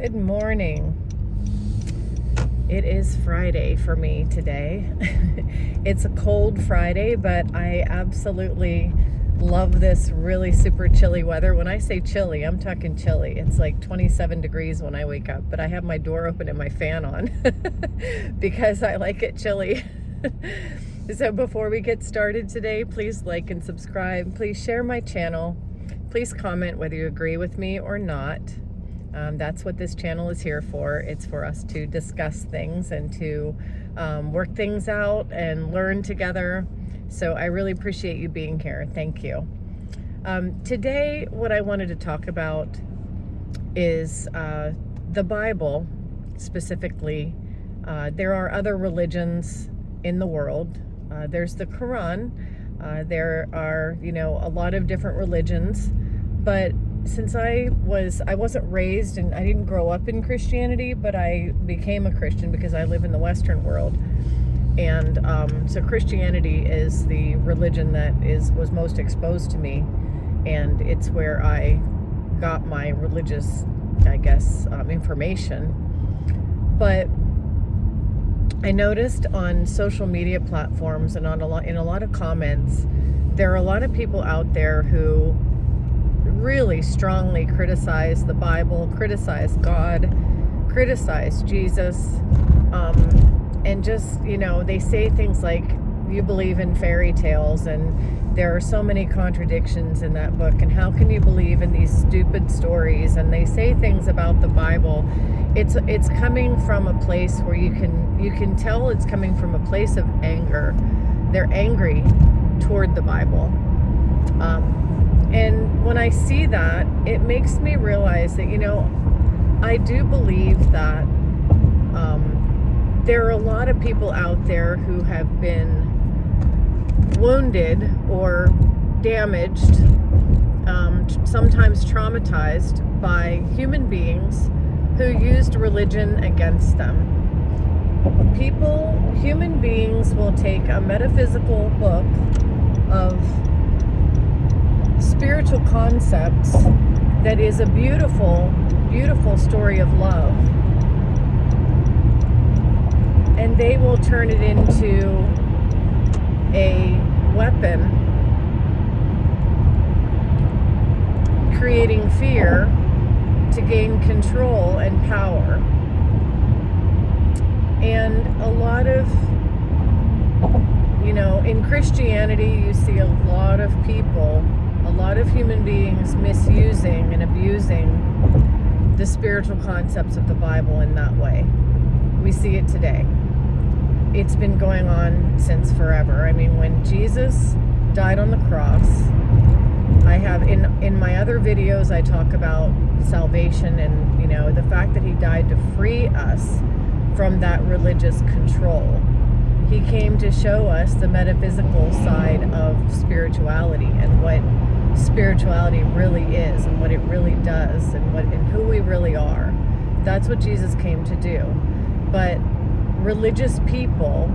Good morning. It is Friday for me today. It's a cold Friday, but I absolutely love this really super chilly weather. When I say chilly, I'm talking chilly. It's like 27 degrees when I wake up, but I have my door open and my fan on because I like it chilly. So before we get started today, please like and subscribe. Please share my channel. Please comment whether you agree with me or not. That's what this channel is here for. It's for us to discuss things and to work things out and learn together. So I really appreciate you being here. Thank you. Today, what I wanted to talk about is the Bible specifically. There are other religions in the world. There's the Quran. There are, a lot of different religions, but since I wasn't raised and I didn't grow up in Christianity, but I became a Christian because I live in the Western world. And so Christianity is the religion that was most exposed to me. And it's where I got my religious, information. But I noticed on social media platforms and in a lot of comments, there are a lot of people out there who really strongly criticize the Bible, criticize God, criticize Jesus, and just, they say things like, you believe in fairy tales and there are so many contradictions in that book, and how can you believe in these stupid stories? And they say things about the Bible. It's coming from a place where you can tell it's coming from a place of anger. They're angry toward the Bible. And when I see that, it makes me realize that, I do believe that there are a lot of people out there who have been wounded or damaged, sometimes traumatized by human beings who used religion against them. Human beings will take a metaphysical book of spiritual concepts that is a beautiful, beautiful story of love, and they will turn it into a weapon, creating fear to gain control and power. And a lot of, in Christianity, you see a lot of people, a lot of human beings misusing and abusing the spiritual concepts of the Bible in that way. We see it today. It's been going on since forever. I mean, when Jesus died on the cross, I have in my other videos, I talk about salvation and, the fact that he died to free us from that religious control. He came to show us the metaphysical side of spirituality and what spirituality really is and what it really does and who we really are. That's what Jesus came to do. But religious people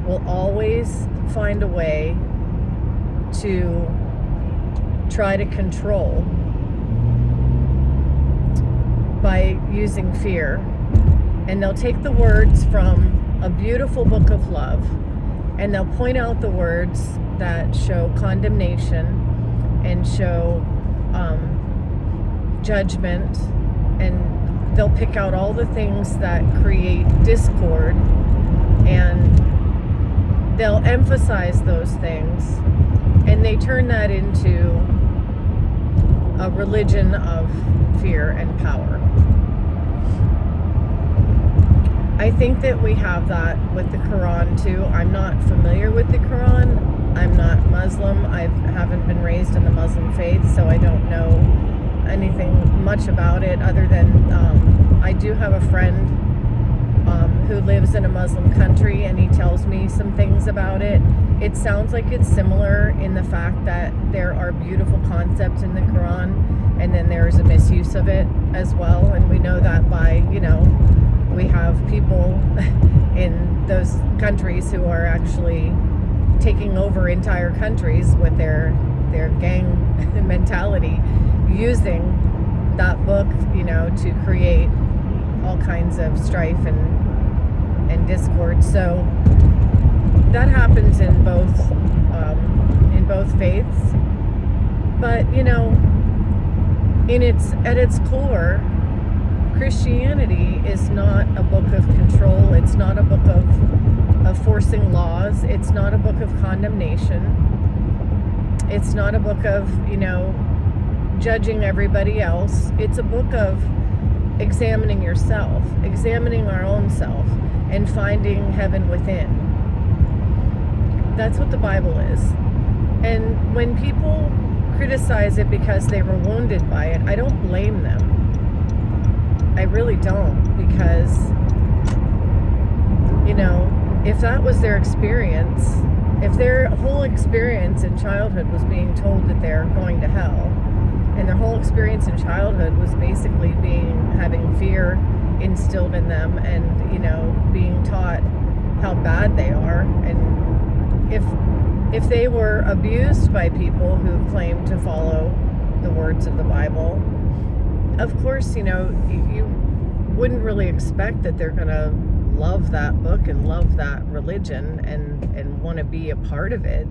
will always find a way to try to control by using fear. And they'll take the words from a beautiful book of love and they'll point out the words that show condemnation and show judgment, and they'll pick out all the things that create discord and they'll emphasize those things, and they turn that into a religion of fear and power. I think that we have that with the Quran too. I'm not familiar with the Quran. I'm not Muslim. I haven't been raised in the Muslim faith, so I don't know anything much about it other than I do have a friend who lives in a Muslim country, and he tells me some things about it. It sounds like it's similar in the fact that there are beautiful concepts in the Quran, and then there's a misuse of it as well. And we know that by, we have people in those countries who are actually taking over entire countries with their gang mentality, using that book, to create all kinds of strife and discord. So that happens in both faiths. But at its core, Christianity is not a book of control. It's not a book of forcing laws. It's not a book of condemnation. It's not a book of judging everybody else. It's a book of examining yourself, examining our own self, and finding heaven within. That's what the Bible is. And when people criticize it because they were wounded by it, I don't blame them. I really don't, because, if that was their experience, if their whole experience in childhood was being told that they're going to hell, and their whole experience in childhood was basically having fear instilled in them, and being taught how bad they are, and if they were abused by people who claim to follow the words of the Bible, of course, you wouldn't really expect that they're going to love that book and love that religion and want to be a part of it.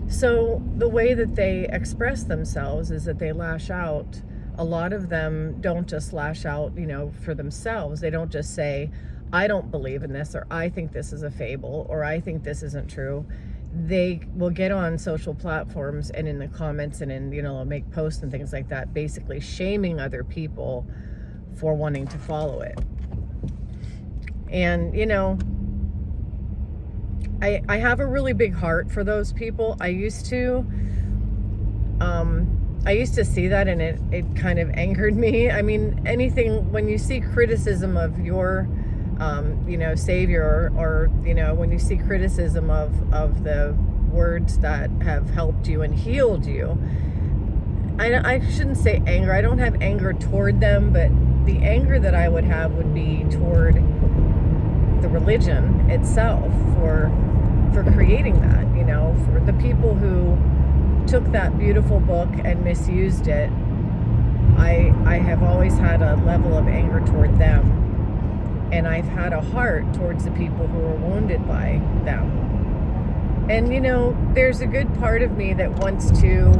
So the way that they express themselves is that they lash out. A lot of them don't just lash out, for themselves. They don't just say, I don't believe in this, or I think this is a fable, or I think this isn't true. They will get on social platforms and in the comments and in, make posts and things like that, basically shaming other people for wanting to follow it. And, I have a really big heart for those people. I used to see that, and it kind of angered me. I mean, when you see criticism of your, Savior, or, when you see criticism of the words that have helped you and healed you, I shouldn't say anger. I don't have anger toward them, but the anger that I would have would be toward the religion itself for creating that, for the people who took that beautiful book and misused it. I have always had a level of anger toward them, and I've had a heart towards the people who were wounded by them. And there's a good part of me that wants to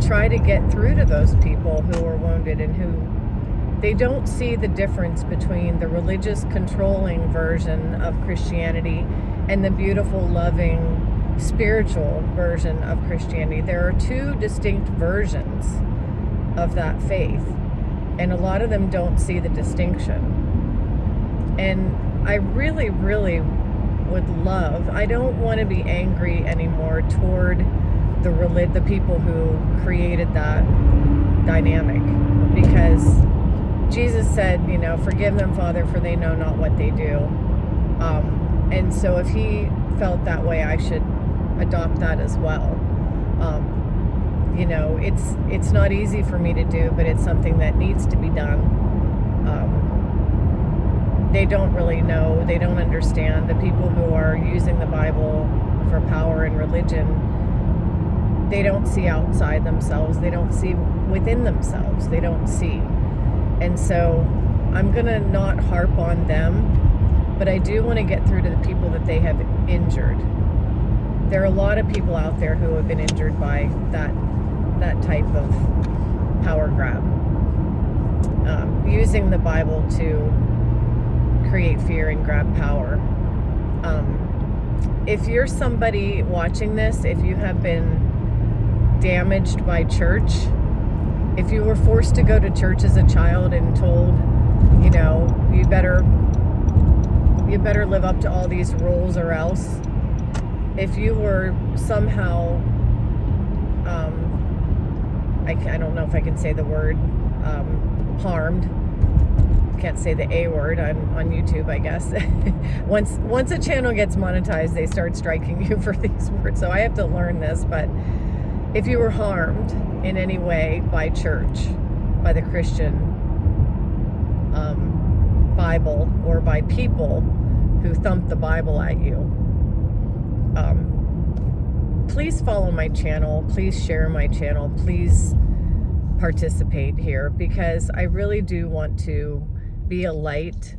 try to get through to those people who are wounded and who they don't see the difference between the religious controlling version of Christianity and the beautiful, loving, spiritual version of Christianity. There are two distinct versions of that faith, and a lot of them don't see the distinction. And I really, really would love, I don't want to be angry anymore toward the people who created that dynamic, because Jesus said, forgive them, Father, for they know not what they do. And so if he felt that way, I should adopt that as well. It's not easy for me to do, but it's something that needs to be done. They don't really know, they don't understand. The people who are using the Bible for power and religion, they don't see outside themselves. They don't see within themselves. They don't see. And so I'm going to not harp on them, but I do want to get through to the people that they have injured. There are a lot of people out there who have been injured by that type of power grab, using the Bible to create fear and grab power. If you're somebody watching this, if you have been damaged by church, if you were forced to go to church as a child and told, you better live up to all these rules or else, if you were somehow, I don't know if I can say the word, harmed. Can't say the A word. I'm on YouTube, I guess. Once a channel gets monetized, they start striking you for these words. So I have to learn this. But if you were harmed in any way by church, by the Christian Bible, or by people who thump the Bible at you, please follow my channel. Please share my channel. Please participate here, because I really do want to be a light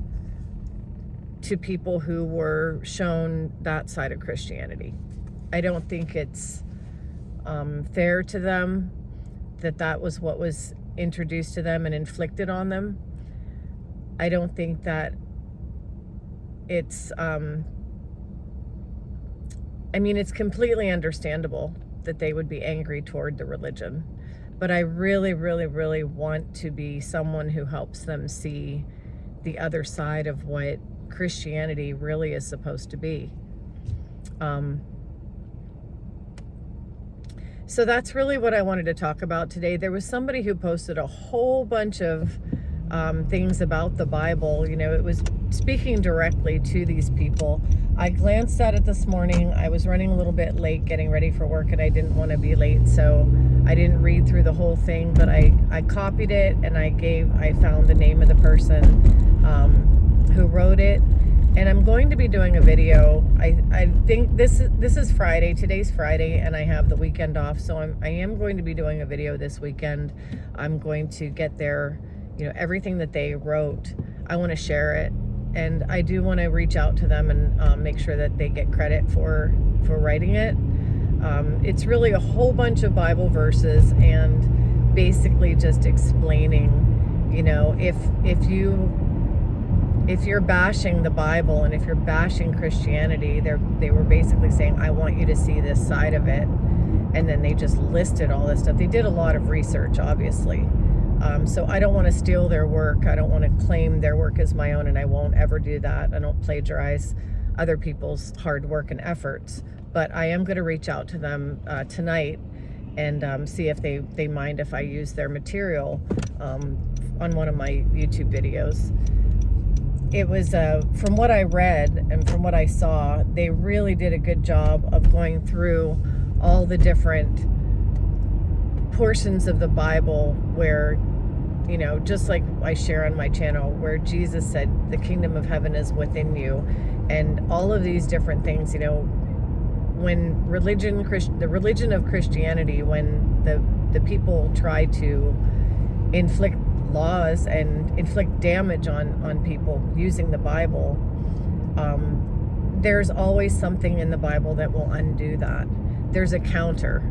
to people who were shown that side of Christianity. I don't think it's fair to them that was what was introduced to them and inflicted on them. I don't think that it's, it's completely understandable that they would be angry toward the religion, but I really, really, really want to be someone who helps them see the other side of what Christianity really is supposed to be. So that's really what I wanted to talk about today. There was somebody who posted a whole bunch of things about the Bible. It was speaking directly to these people. I glanced at it this morning. I was running a little bit late getting ready for work, and I didn't want to be late, so I didn't read through the whole thing, but I copied it, and I found the name of the person who wrote it. And I'm going to be doing a video. I think this is Friday. Today's Friday, and I have the weekend off, so I am going to be doing a video this weekend. I'm going to get their, everything that they wrote. I want to share it, and I do want to reach out to them and make sure that they get credit for writing it. It's really a whole bunch of Bible verses, and basically just explaining, if you're bashing the Bible and if you're bashing Christianity, they were basically saying, I want you to see this side of it. And then they just listed all this stuff. They did a lot of research, obviously. So I don't want to steal their work. I don't want to claim their work as my own, and I won't ever do that. I don't plagiarize other people's hard work and efforts. But I am going to reach out to them tonight and see if they mind if I use their material on one of my YouTube videos. It was, from what I read and from what I saw, they really did a good job of going through all the different portions of the Bible where, just like I share on my channel, where Jesus said, the kingdom of heaven is within you. And all of these different things, when the religion of Christianity, when the people try to inflict laws and inflict damage on people using the Bible, there's always something in the Bible that will undo that. There's a counter.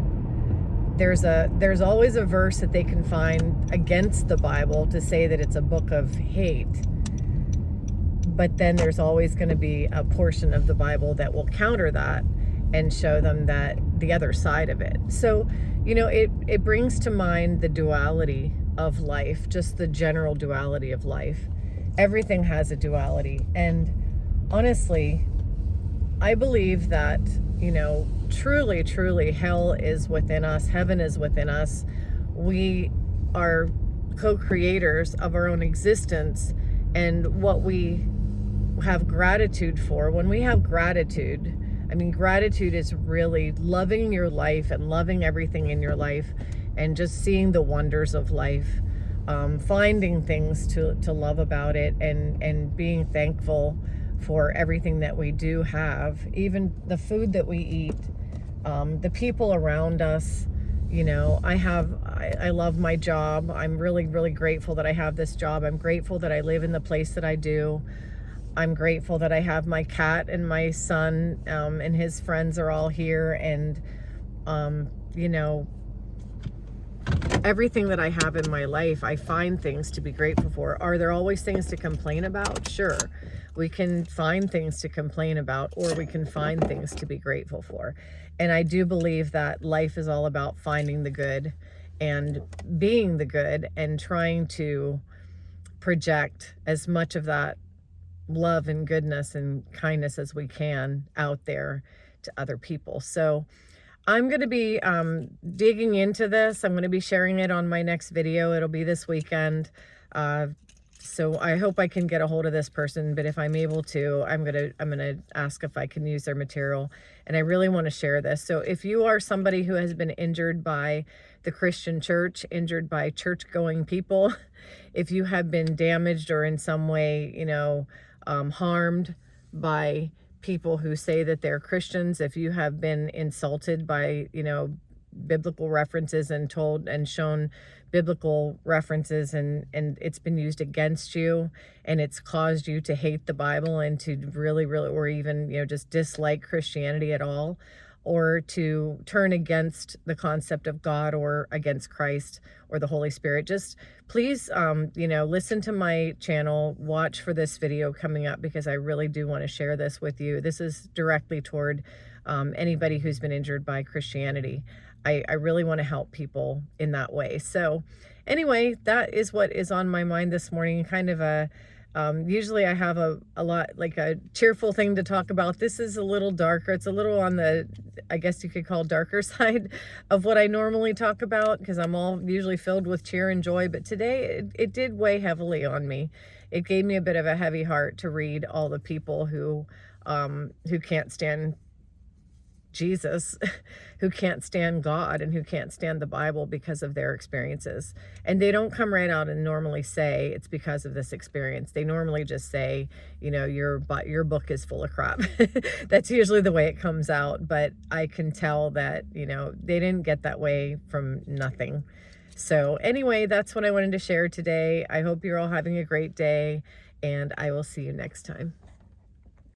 There's always a verse that they can find against the Bible to say that it's a book of hate. But then there's always going to be a portion of the Bible that will counter that and show them that the other side of it. So, it brings to mind the duality of life, just the general duality of life. Everything has a duality. And honestly, I believe that, truly, truly, hell is within us. Heaven is within us. We are co-creators of our own existence, and what we have gratitude for. When we have gratitude, gratitude is really loving your life and loving everything in your life and just seeing the wonders of life, finding things to love about it, and being thankful for everything that we do have, even the food that we eat, the people around us. I love my job. I'm really, really grateful that I have this job. I'm grateful that I live in the place that I do. I'm grateful that I have my cat and my son, and his friends are all here. And, everything that I have in my life, I find things to be grateful for. Are there always things to complain about? Sure. We can find things to complain about, or we can find things to be grateful for. And I do believe that life is all about finding the good and being the good and trying to project as much of that love and goodness and kindness as we can out there to other people. So I'm going to be digging into this. I'm going to be sharing it on my next video. It'll be this weekend. So I hope I can get a hold of this person, but if I'm able to, I'm gonna ask if I can use their material, and I really want to share this. So if you are somebody who has been injured by the Christian church, injured by church-going people, if you have been damaged or in some way, harmed by people who say that they're Christians, if you have been insulted by, biblical references and told and shown biblical references, and it's been used against you, and it's caused you to hate the Bible and to really, really, or even, just dislike Christianity at all, or to turn against the concept of God or against Christ or the Holy Spirit, just please, listen to my channel, watch for this video coming up, because I really do want to share this with you. This is directly toward anybody who's been injured by Christianity. I really want to help people in that way. So anyway, that is what is on my mind this morning. Kind of a, usually I have a lot, like a cheerful thing to talk about. This is a little darker. It's a little on the, I guess you could call, darker side of what I normally talk about, because I'm all usually filled with cheer and joy. But today it did weigh heavily on me. It gave me a bit of a heavy heart to read all the people who can't stand Jesus, who can't stand God, and who can't stand the Bible because of their experiences. And they don't come right out and normally say it's because of this experience. They normally just say, your book is full of crap. That's usually the way it comes out. But I can tell that, they didn't get that way from nothing. So anyway, that's what I wanted to share today. I hope you're all having a great day, and I will see you next time.